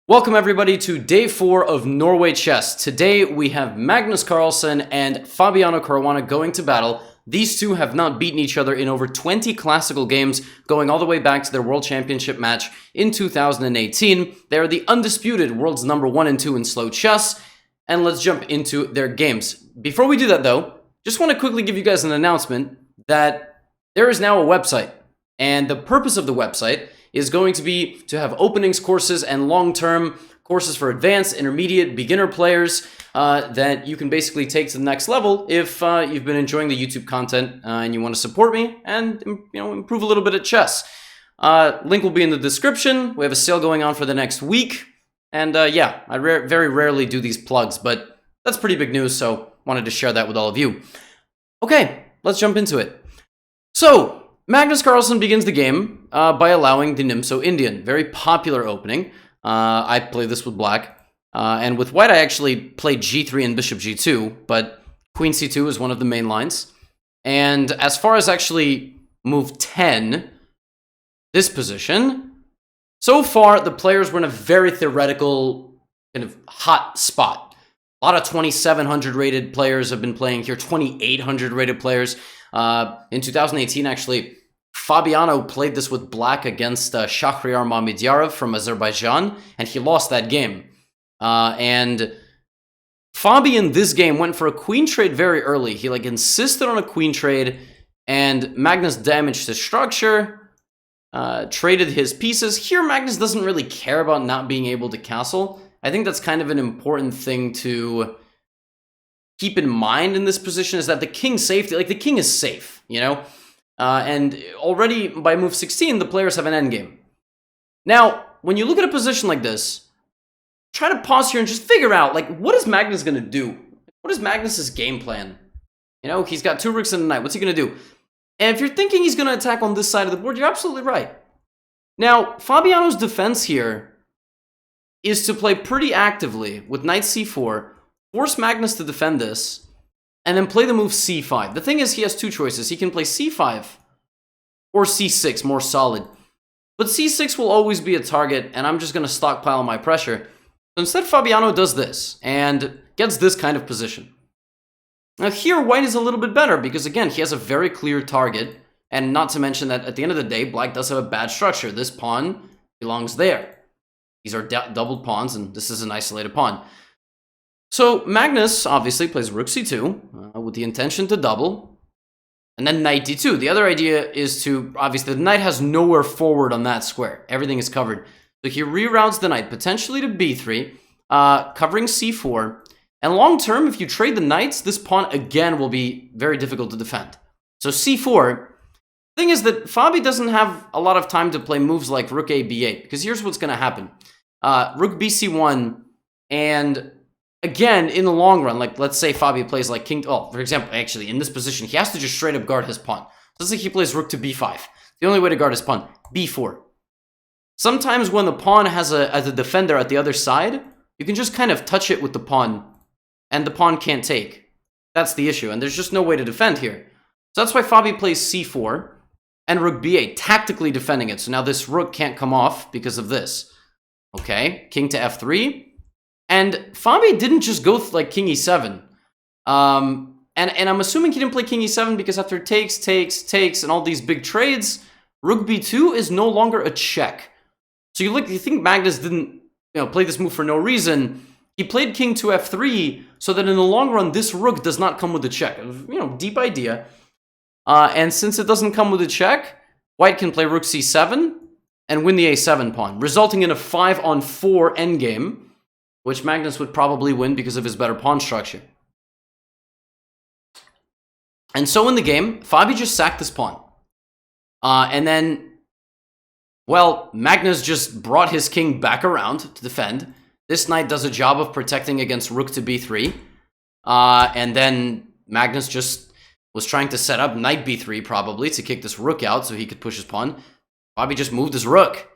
Welcome everybody to day 4 of Norway Chess. Today we have Magnus Carlsen and Fabiano Caruana going to battle. These two have not beaten each other in over 20 classical games, going all the way back to their World Championship match in 2018. They are the undisputed world's number 1 and 2 in slow chess, and let's jump into their games. Before we do that though, just want to quickly give you guys an announcement that there is now a website, and the purpose of the website is going to be to have openings courses and long-term courses for advanced, intermediate, beginner players that you can basically take to the next level if you've been enjoying the YouTube content and you want to support me and improve a little bit at chess. Link will be in the description. We have a sale going on for the next week, and yeah, I very rarely do these plugs, but that's pretty big news, so wanted to share that with all of you. Okay, let's jump into it. So Magnus Carlsen begins the game by allowing the Nimso Indian. Very popular opening. I play this with black. And with white, I actually played g3 and bishop g2, but queen c2 is one of the main lines. And as far as actually move 10, this position, so far the players were in a very theoretical, kind of hot spot. A lot of 2,700 rated players have been playing here, 2,800 rated players. In 2018, actually, Fabiano played this with black against Shahryar Mamediyarov from Azerbaijan, and he lost that game. And Fabi in this game went for a queen trade very early. He insisted on a queen trade, and Magnus damaged his structure, traded his pieces. Here, Magnus doesn't really care about not being able to castle. I think that's kind of an important thing to keep in mind in this position, is that the king's safety, the king is safe, you know? And already by move 16, the players have an endgame. Now, when you look at a position like this, try to pause here and just figure out, what is Magnus going to do? What is Magnus's game plan? You know, he's got 2 rooks and a knight. What's he going to do? And if you're thinking he's going to attack on this side of the board, you're absolutely right. Now, Fabiano's defense here is to play pretty actively with knight c4, force Magnus to defend this, and then play the move c5. The thing is, he has 2 choices. He can play c5 or c6, more solid. But c6 will always be a target, and I'm just going to stockpile my pressure. So instead, Fabiano does this, and gets this kind of position. Now here, white is a little bit better, because again, he has a very clear target, and not to mention that at the end of the day, black does have a bad structure. This pawn belongs there. These are doubled pawns, and this is an isolated pawn. So Magnus obviously plays rook c2 with the intention to double, and then knight d2. The other idea is to, obviously, the knight has nowhere forward on that square. Everything is covered. So he reroutes the knight, potentially to b3, covering c4. And long term, if you trade the knights, this pawn again will be very difficult to defend. So c4. The thing is that Fabi doesn't have a lot of time to play moves like rook a b8, because here's what's going to happen. Rook bc1, and again, in the long run, let's say Fabi plays king, for example, actually, in this position, he has to just straight up guard his pawn. Let's say he plays rook to b5. The only way to guard his pawn, b4. Sometimes when the pawn has a defender at the other side, you can just kind of touch it with the pawn, and the pawn can't take. That's the issue, and there's just no way to defend here. So that's why Fabi plays c4, and rook b8, tactically defending it. So now this rook can't come off because of this. Okay, king to f3. And Fabi didn't just go king e7. And I'm assuming he didn't play king e7 because after takes, and all these big trades, rook b2 is no longer a check. So you think Magnus didn't play this move for no reason. He played king to f3 so that in the long run, this rook does not come with a check. Deep idea. And since it doesn't come with a check, white can play rook c7 and win the a7 pawn, resulting in a 5-on-4 endgame, which Magnus would probably win because of his better pawn structure. And so in the game, Fabi just sacked this pawn. And then, well, Magnus just brought his king back around to defend. This knight does a job of protecting against rook to b3. And then Magnus just was trying to set up knight b3 probably to kick this rook out so he could push his pawn. Fabi just moved his rook.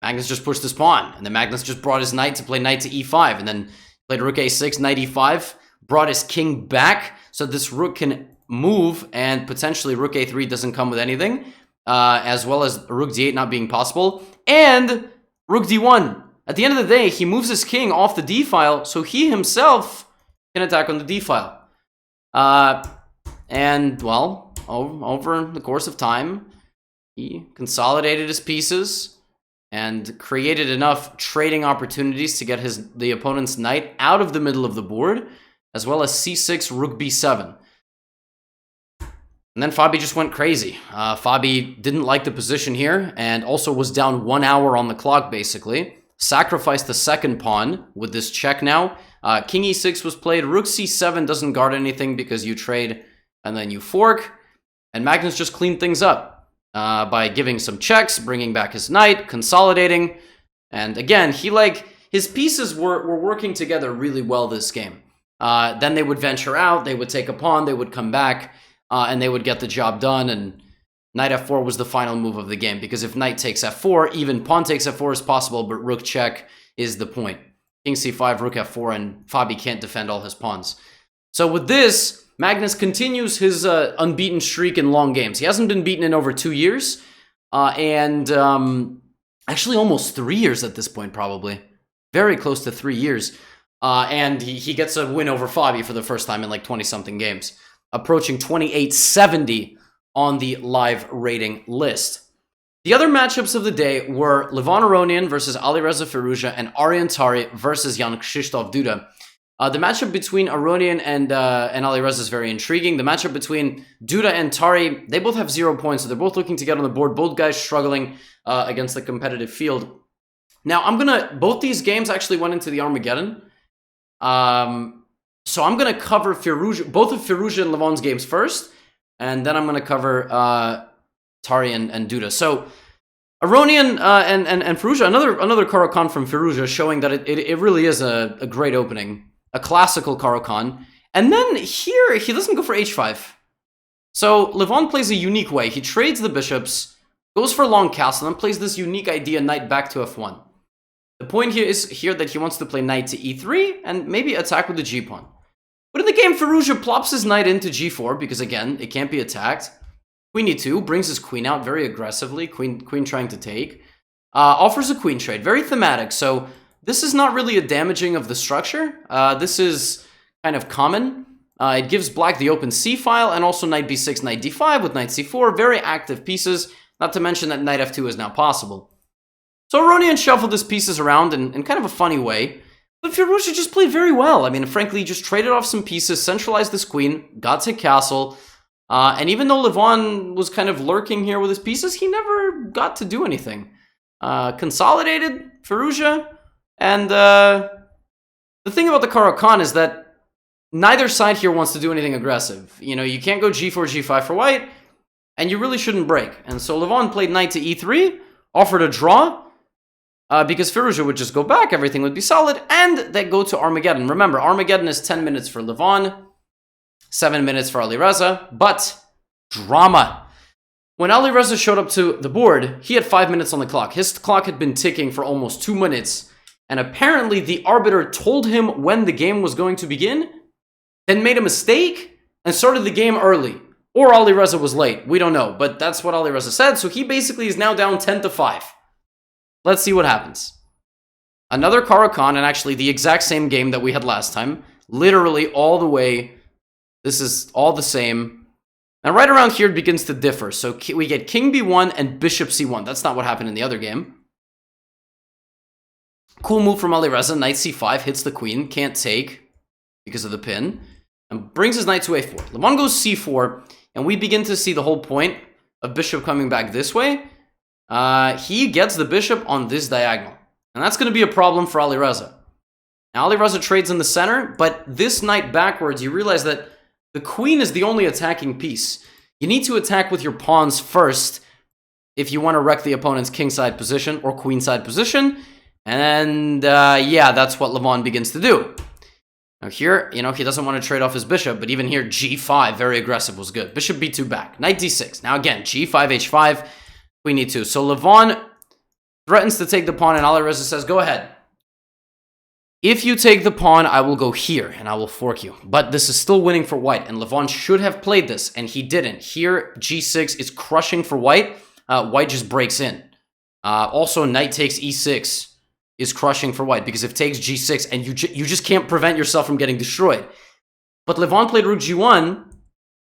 Magnus just pushed his pawn, and then Magnus just brought his knight to play knight to e5, and then played rook a6, knight e5, brought his king back, so this rook can move, and potentially rook a3 doesn't come with anything, as well as rook d8 not being possible, and rook d1. At the end of the day, he moves his king off the d-file, so he himself can attack on the d-file. And, well, over the course of time, he consolidated his pieces and created enough trading opportunities to get the opponent's knight out of the middle of the board, as well as c6, rook b7. And then Fabi just went crazy. Fabi didn't like the position here, and also was down 1 hour on the clock, basically. Sacrificed the second pawn with this check now. King e6 was played. Rook c7 doesn't guard anything because you trade and then you fork. And Magnus just cleaned things up by giving some checks, bringing back his knight, consolidating. And again, his pieces were working together really well this game. Then they would venture out, they would take a pawn, they would come back, and they would get the job done. And knight f4 was the final move of the game, because if knight takes f4, even pawn takes f4 is possible, but rook check is the point. King c5, rook f4, and Fabi can't defend all his pawns. So with this, Magnus continues his unbeaten streak in long games. He hasn't been beaten in over 2 years, and actually almost 3 years at this point, probably. Very close to 3 years. And he gets a win over Fabi for the first time in like 20-something games, approaching 2870 on the live rating list. The other matchups of the day were Levon Aronian versus Alireza Firouzja and Aryan Tari versus Jan-Krzysztof Duda. The matchup between Aronian and Alireza is very intriguing. The matchup between Duda and Tari, they both have 0 points, so they're both looking to get on the board. Both guys struggling against the competitive field. Now, both these games actually went into the Armageddon. So I'm going to cover both of Firouzja and Levon's games first, and then I'm going to cover Tari and Duda. So Aronian and Firouzja, another Caro-Kann from Firouzja, showing that it really is a great opening, a classical Caro-Kann. And then here, he doesn't go for h5. So Levon plays a unique way. He trades the bishops, goes for long castle, and plays this unique idea, knight back to f1. The point here is that he wants to play knight to e3 and maybe attack with the g-pawn. But in the game, Firouzja plops his knight into g4 because, again, it can't be attacked. Queen e2, brings his queen out very aggressively, queen trying to take. Offers a queen trade, very thematic. So this is not really a damaging of the structure. This is kind of common. It gives black the open c-file and also knight b6, knight d5 with knight c4. Very active pieces, not to mention that knight f2 is now possible. So Aronian shuffled his pieces around in kind of a funny way. But Firouzja just played very well. I mean, frankly, just traded off some pieces, centralized this queen, got to castle. And even though Levon was kind of lurking here with his pieces, he never got to do anything. Consolidated Firouzja. And the thing about the Caro-Kann is that neither side here wants to do anything aggressive. You know, you can't go g4, g5 for white, and you really shouldn't break. And so Levon played knight to e3, offered a draw, because Firouzja would just go back, everything would be solid, and they go to Armageddon. Remember, Armageddon is 10 minutes for Levon, 7 minutes for Alireza, but drama. When Alireza showed up to the board, he had 5 minutes on the clock. His clock had been ticking for almost 2 minutes, and apparently the arbiter told him when the game was going to begin, then made a mistake, and started the game early. Or Alireza was late, we don't know, but that's what Alireza said, so he basically is now down 10-5. Let's see what happens. Another Caro-Kann, and actually the exact same game that we had last time. Literally all the way. This is all the same. And right around here it begins to differ. So we get king b1 and bishop c1. That's not what happened in the other game. Cool move from Alireza. Knight c5 hits the queen. Can't take because of the pin. And brings his knight to a4. Levon goes c4. And we begin to see the whole point of bishop coming back this way. He gets the bishop on this diagonal. And that's going to be a problem for Alireza. Now, Alireza trades in the center, but this knight backwards, you realize that the queen is the only attacking piece. You need to attack with your pawns first if you want to wreck the opponent's kingside position or queenside position. And yeah, that's what Levon begins to do. Now here, you know, he doesn't want to trade off his bishop, but even here, g5, very aggressive, was good. Bishop b2 back. Knight d6. Now again, g5, h5. Queen e2. So Levon threatens to take the pawn, and Alireza says, go ahead. If you take the pawn, I will go here, and I will fork you. But this is still winning for white, and Levon should have played this, and he didn't. Here, g6 is crushing for white. White just breaks in. Also, knight takes e6. is crushing for white, because if takes g6, and you just can't prevent yourself from getting destroyed. But Levon played rook g1,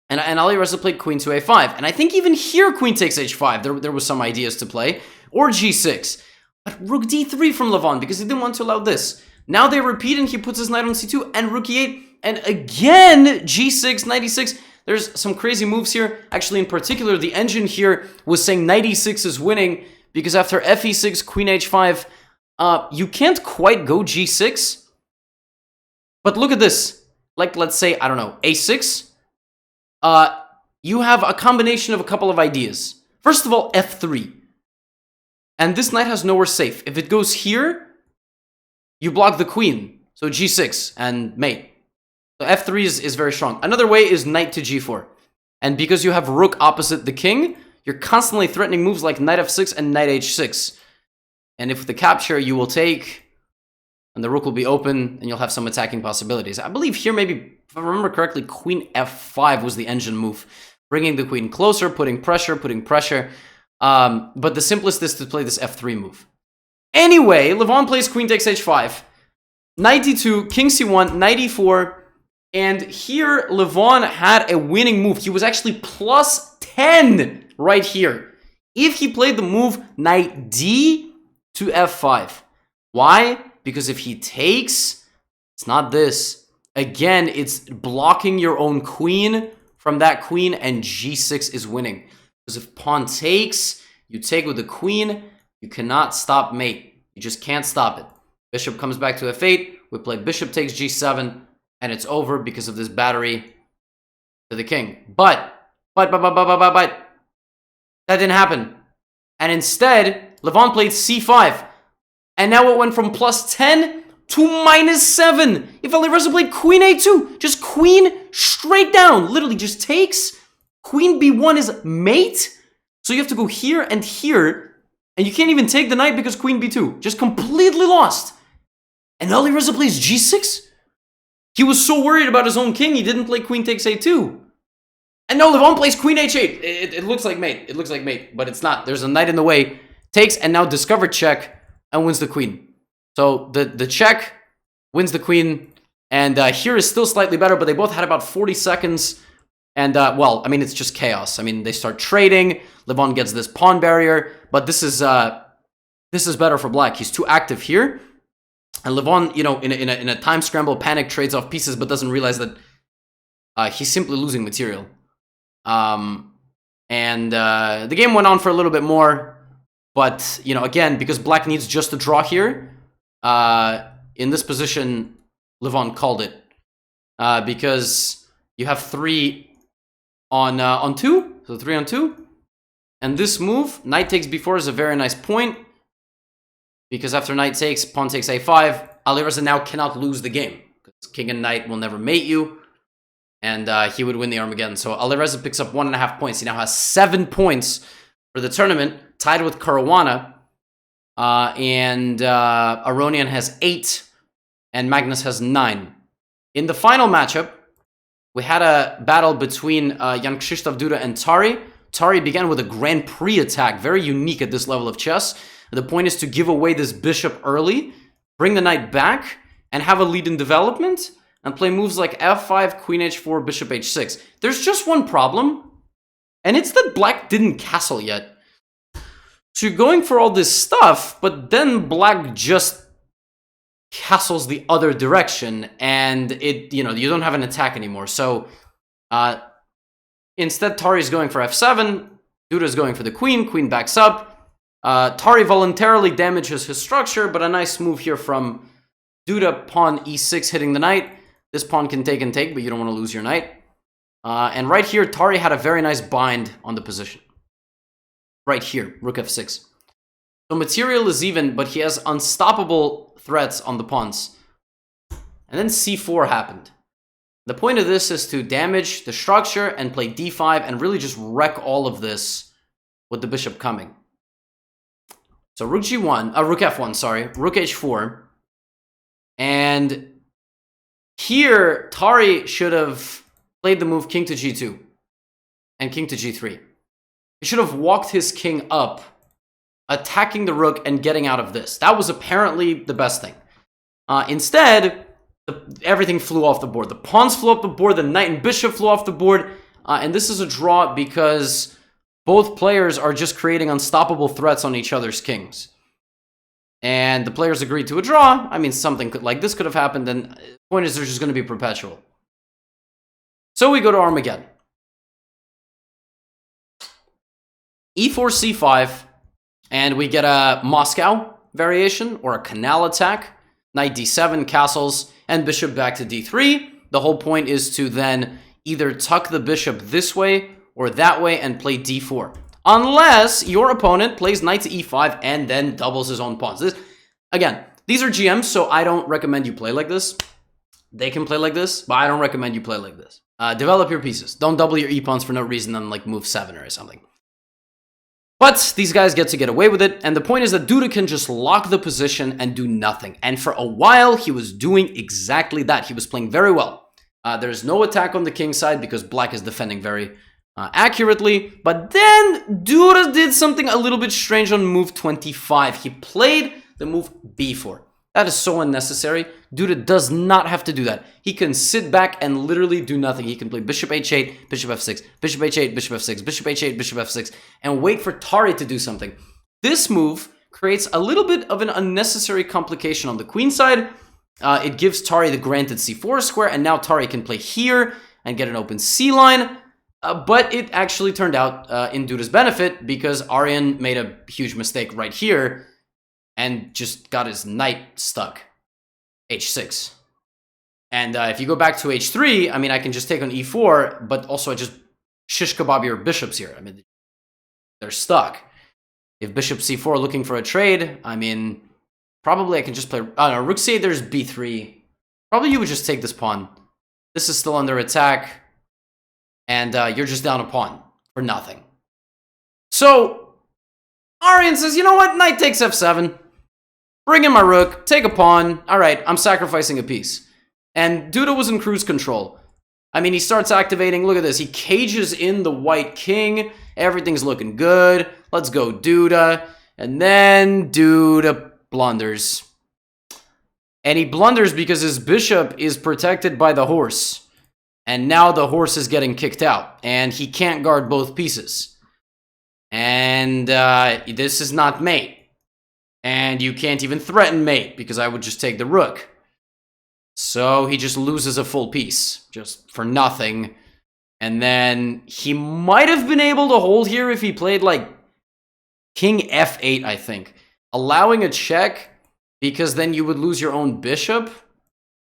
and Alireza played queen to a5. And I think even here, queen takes h5, there was some ideas to play. Or g6. But rook d3 from Levon, because he didn't want to allow this. Now they repeat, and he puts his knight on c2, and rook e8. And again, g6, knight e6. There's some crazy moves here. Actually, in particular, the engine here was saying knight e6 is winning, because after f e6, queen h5, you can't quite go g6. But look at this. Like, let's say, I don't know, a6. You have a combination of a couple of ideas. First of all, f3. And this knight has nowhere safe. If it goes here, you block the queen. So g6 and mate. So f3 is very strong. Another way is knight to g4. And because you have rook opposite the king, you're constantly threatening moves like knight f6 and knight h6. And if the capture, you will take, and the rook will be open, and you'll have some attacking possibilities. I believe here, maybe, if I remember correctly, queen f5 was the engine move. Bringing the queen closer, putting pressure. But the simplest is to play this f3 move. Anyway, Levon plays queen takes h5. Knight d2, king c1, knight e4. And here, Levon had a winning move. He was actually plus 10 right here. If he played the move knight d to f5. Why? Because if he takes, it's not this. Again, it's blocking your own queen from that queen, and g6 is winning. Because if pawn takes, you take with the queen, you cannot stop mate. You just can't stop it. Bishop comes back to f8. We play bishop takes g7, and it's over because of this battery to the king. But that didn't happen. And instead, Levon played c5. And now it went from plus 10 to minus 7. If Alireza played queen a2, just queen straight down. Literally just takes. Queen b1 is mate. So you have to go here and here. And you can't even take the knight because queen b2. Just completely lost. And Alireza plays g6? He was so worried about his own king, he didn't play queen takes a2. And now Levon plays queen h8. It looks like mate. It looks like mate, but it's not. There's a knight in the way. Takes, and now discovered check, and wins the queen. So the check wins the queen, and here is still slightly better, but they both had about 40 seconds. And, well, I mean, it's just chaos. I mean, they start trading. Levon gets this pawn barrier, but this is better for black. He's too active here. And Levon, you know, in a time scramble, panic, trades off pieces, but doesn't realize that he's simply losing material. The game went on for a little bit more, but, you know, again, because black needs just a draw here, in this position, Levon called it. Because you have 3 on 2, so 3 on 2. And this move, knight takes b4, is a very nice point. Because after knight takes, pawn takes a5, Alireza now cannot lose the game. Because king and knight will never mate you. And he would win the Armageddon. So Alireza picks up 1.5 points. He now has 7 points for the tournament, tied with Caruana. Aronian has 8, and Magnus has 9. In the final matchup, we had a battle between Jan-Krzysztof Duda and Tari. Tari began with a Grand Prix attack, very unique at this level of chess. The point is to give away this bishop early, bring the knight back, and have a lead in development, and play moves like f5, queen h4, bishop h6. There's just one problem, and it's that black didn't castle yet. So you're going for all this stuff, but then black just castles the other direction, and you don't have an attack anymore. So instead, Tari is going for f7, Duda is going for the queen, queen backs up. Tari voluntarily damages his structure, but a nice move here from Duda, pawn e6 hitting the knight. This pawn can take and take, but you don't want to lose your knight. And right here, Tari had a very nice bind on the position. Right here, rook f6. So material is even, but he has unstoppable threats on the pawns. And then c4 happened. The point of this is to damage the structure and play d5 and really just wreck all of this with the bishop coming. So rook g1, rook f1, sorry, rook h4. And here, Tari should have played the move king to g2 and king to g3. He should have walked his king up attacking the rook and getting out of this. That was apparently the best thing. Instead, everything flew off the board. The pawns flew off the board, the knight and bishop flew off the board, and this is a draw because both players are just creating unstoppable threats on each other's kings. And the players agreed to a draw. I mean, something like this could have happened, and the point is they're just going to be perpetual. So we go to Armageddon. E4, C5, and we get a Moscow variation, or a canal attack. Knight D7, castles, and bishop back to D3. The whole point is to then either tuck the bishop this way or that way and play D4. Unless your opponent plays knight to E5 and then doubles his own pawns. Again, these are GMs, so I don't recommend you play like this. They can play like this, but I don't recommend you play like this. Develop your pieces. Don't double your E-pawns for no reason and like move 7 or something. But these guys get to get away with it, and the point is that Duda can just lock the position and do nothing. And for a while, he was doing exactly that. He was playing very well. There's no attack on the king side because black is defending very accurately. But then Duda did something a little bit strange on move 25. He played the move b4. That is so unnecessary. Duda does not have to do that. He can sit back and literally do nothing. He can play bishop h8, bishop f6, bishop h8, bishop f6, bishop h8, bishop f6, and wait for Tari to do something. This move creates a little bit of an unnecessary complication on the queen side. It gives Tari the granted c4 square, and now Tari can play here and get an open c line. But it actually turned out in Duda's benefit because Aryan made a huge mistake right here and just got his knight stuck. h6. And if you go back to h3, I mean, I can just take on e4, but also I just shish kebab your bishops here. I mean, they're stuck. If bishop c4 looking for a trade, I mean, probably I can just play, I don't know, rook c8, there's b3. Probably you would just take this pawn. This is still under attack, and you're just down a pawn for nothing. So, Aryan says, you know what, knight takes f7. Bring in my rook, take a pawn. All right, I'm sacrificing a piece. And Duda was in cruise control. I mean, he starts activating, look at this. He cages in the white king. Everything's looking good. Let's go, Duda. And then Duda blunders. And he blunders because his bishop is protected by the horse. And now the horse is getting kicked out. And he can't guard both pieces. And this is not mate. And you can't even threaten mate, because I would just take the rook. So he just loses a full piece, just for nothing. And then he might have been able to hold here if he played, like, king f8, I think. Allowing a check, because then you would lose your own bishop.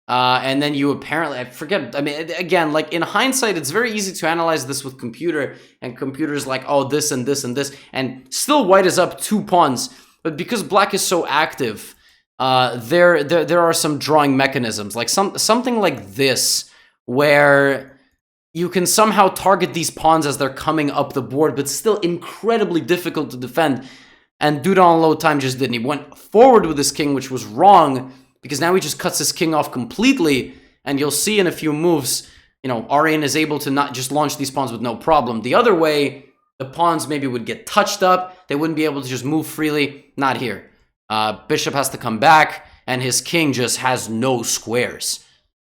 And then you apparently, I forget, I mean, again, like, in hindsight, it's very easy to analyze this with computer. And computer's like, oh, this and this and this. And still white is up 2 pawns. But because black is so active, there are some drawing mechanisms, like something like this, where you can somehow target these pawns as they're coming up the board, but still incredibly difficult to defend. And Duda on low time just didn't. He went forward with his king, which was wrong, because now he just cuts his king off completely. And you'll see in a few moves, you know, Aryan is able to not just launch these pawns with no problem. The other way, the pawns maybe would get touched up. They wouldn't be able to just move freely. Not here. Bishop has to come back, and his king just has no squares.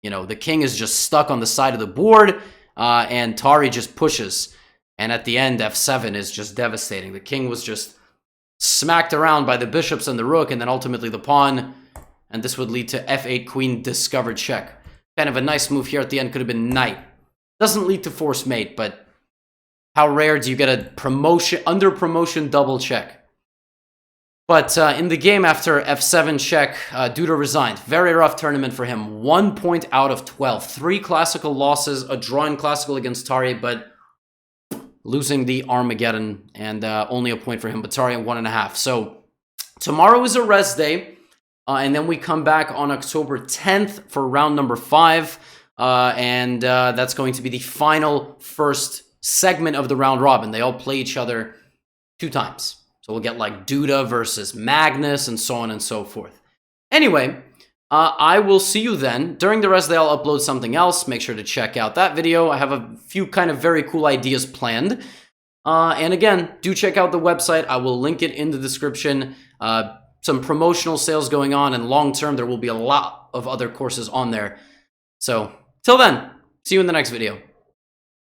You know, the king is just stuck on the side of the board, and Tari just pushes. And at the end, f7 is just devastating. The king was just smacked around by the bishops and the rook, and then ultimately the pawn. And this would lead to f8, queen, discovered check. Kind of a nice move here at the end. Could have been knight. Doesn't lead to forced mate, but how rare do you get a promotion, under promotion double check? But in the game after f7 check, Duda resigned. Very rough tournament for him. 1 point out of 12. 3 classical losses, a draw in classical against Tari, but losing the Armageddon, and only a point for him, but Tari at 1.5. So tomorrow is a rest day, and then we come back on October 10th for round number 5, and that's going to be the final first segment of the round robin. They all play each other 2 times. So we'll get like Duda versus Magnus and so on and so forth. Anyway, I will see you then. During the rest day, I'll upload something else. Make sure to check out that video. I have a few kind of very cool ideas planned. And again, do check out the website. I will link it in the description. Some promotional sales going on, and long term, there will be a lot of other courses on there. So, till then, see you in the next video.